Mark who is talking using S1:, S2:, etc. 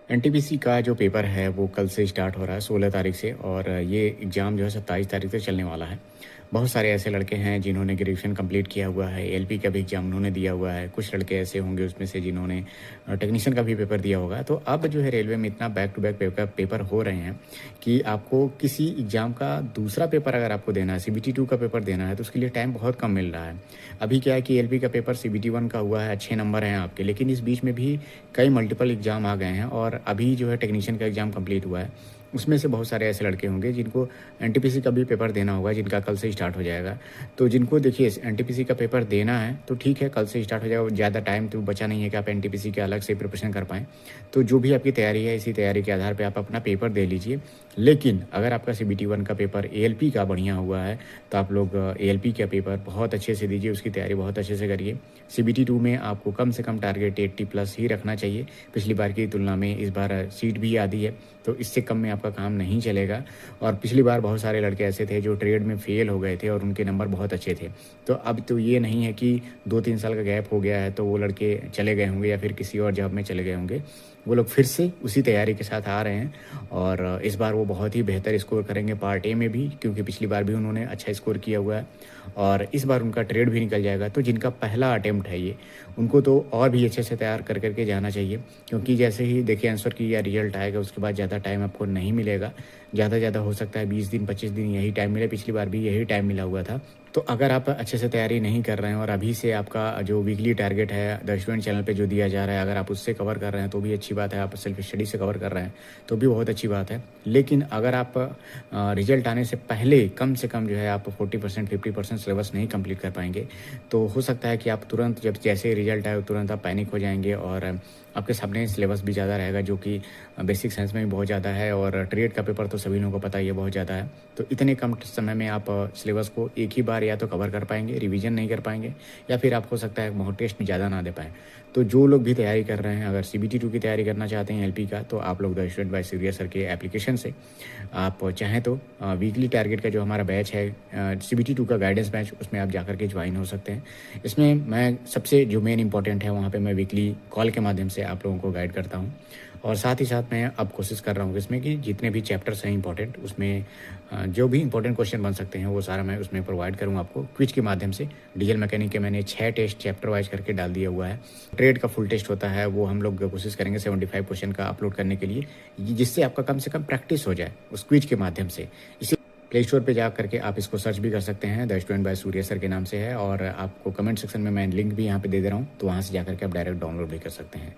S1: NTPC का जो paper है वो कल से स्टार्ट हो रहा है 16 तारीख से और ये एग्ज़ाम जो है 27 तारीख तक चलने वाला है। बहुत सारे ऐसे लड़के हैं जिन्होंने ग्रेजुएशन कंप्लीट किया हुआ है, एलपी का भी एग्ज़ाम उन्होंने दिया हुआ है, कुछ लड़के ऐसे होंगे उसमें से जिन्होंने टेक्नीशियन का भी पेपर दिया होगा। तो अब जो है रेलवे में इतना बैक टू बैक पेपर हो रहे हैं कि आपको किसी एग्ज़ाम का दूसरा पेपर अगर आपको देना है, सीबीटी 2 का पेपर देना है तो उसके लिए टाइम बहुत कम मिल रहा है। अभी क्या है कि एलपी का पेपर सीबीटी 1 का हुआ है, अच्छे नंबर हैं आपके, लेकिन इस बीच में भी कई मल्टीपल एग्ज़ाम आ गए हैं और अभी जो है टेक्नीशियन का एग्ज़ाम कंप्लीट हुआ है। उसमें से बहुत सारे ऐसे लड़के होंगे जिनको एनटीपीसी का भी पेपर देना होगा, जिनका कल से स्टार्ट हो जाएगा। तो जिनको देखिए एनटीपीसी का पेपर देना है तो ठीक है, कल से स्टार्ट हो जाएगा, ज़्यादा टाइम तो बचा नहीं है कि आप एनटीपीसी के अलग से प्रिपरेशन कर पाएँ। तो जो भी आपकी तैयारी है, इसी तैयारी के आधार पे आप अपना पेपर दे लीजिए। लेकिन अगर आपका सीबीटी 1 का पेपर एएलपी का बढ़िया हुआ है तो आप लोग एएलपी का पेपर बहुत अच्छे से दीजिए, उसकी तैयारी बहुत अच्छे से करिए। सीबीटी 2 में आपको कम से कम टारगेट 80 प्लस ही रखना चाहिए। पिछली बार की तुलना में इस बार सीट भी आधी है तो इससे कम में आपका काम नहीं चलेगा। और पिछली बार बहुत सारे लड़के ऐसे थे जो ट्रेड में फेल हो गए थे और उनके नंबर बहुत अच्छे थे। तो अब तो ये नहीं है कि 2-3 साल का गैप हो गया है तो वो लड़के चले गए होंगे या फिर किसी और जॉब में चले गए होंगे। वो लोग फिर से उसी तैयारी के साथ आ रहे हैं और इस बार वो बहुत ही बेहतर स्कोर करेंगे पार्ट ए में भी, क्योंकि पिछली बार भी उन्होंने अच्छा स्कोर किया हुआ है और इस बार उनका ट्रेड भी निकल जाएगा। तो जिनका पहला अटेम्प्ट है ये, उनको तो और भी अच्छे से तैयार कर करके जाना चाहिए, क्योंकि जैसे ही देखिए आंसर की या रिजल्ट आएगा उसके बाद ज़्यादा टाइम आपको नहीं मिलेगा। ज़्यादा हो सकता है 20 दिन 25 दिन यही टाइम मिले, पिछली बार भी यही टाइम मिला हुआ था। तो अगर आप अच्छे से तैयारी नहीं कर रहे हैं और अभी से आपका जो वीकली टारगेट है द स्टूडेंट चैनल पे जो दिया जा रहा है, अगर आप उससे कवर कर रहे हैं तो भी अच्छी बात है, आप सेल्फ स्टडी से कवर कर रहे हैं तो भी बहुत अच्छी बात है। लेकिन अगर आप रिजल्ट आने से कम जो है आप 40% 50% सिलेबस नहीं कंप्लीट कर पाएंगे तो हो सकता है कि आप तुरंत जब जैसे रिजल्ट आए तुरंत आप पैनिक हो जाएंगे और आपके सामने सिलेबस भी ज़्यादा रहेगा, जो कि बेसिक साइंस में भी बहुत ज़्यादा है और ट्रेड का पेपर तो सभी लोगों को पता ही है बहुत ज़्यादा है। तो इतने कम समय में आप सिलेबस को एक ही बार या तो कवर कर पाएंगे, रिवीजन नहीं कर पाएंगे, या फिर आप हो सकता है मॉक टेस्ट में ज़्यादा ना दे पाएँ। तो जो लोग भी तैयारी कर रहे हैं, अगर सीबीटी 2 की तैयारी करना चाहते हैं एलपी का, तो आप लोग the student by Surya sir के एप्लीकेशन से आप चाहें तो वीकली टारगेट का जो हमारा बैच है सीबीटी 2 का गाइडेंस बैच, उसमें आप जाकर के ज्वाइन हो सकते हैं। इसमें मैं सबसे जो मेन इंपॉर्टेंट है वहाँ पे मैं वीकली कॉल के माध्यम से आप लोगों को गाइड करता हूँ और साथ ही साथ मैं अब कोशिश कर रहा हूँ इसमें कि जितने भी चैप्टर्स हैं इंपॉर्टेंट, उसमें जो भी इंपॉर्टेंट क्वेश्चन बन सकते हैं वो सारा मैं उसमें प्रोवाइड करूँ आपको क्विज के माध्यम से। डीजल मैकेनिक के मैंने 6 टेस्ट चैप्टर वाइज करके डाल दिया हुआ है। ट्रेड का फुल टेस्ट होता है, वो हम लोग कोशिश करेंगे 75 क्वेश्चन का अपलोड करने के लिए, जिससे आपका कम से कम प्रैक्टिस हो जाए उस क्विज के माध्यम से। इसी प्ले स्टोर पे जा करके आप इसको सर्च भी कर सकते हैं, the student by Surya sir के नाम से है और आपको कमेंट सेक्शन में मैं लिंक भी यहाँ पे दे दे रहा हूँ, तो वहाँ से जा करके आप डायरेक्ट डाउनलोड भी कर सकते हैं।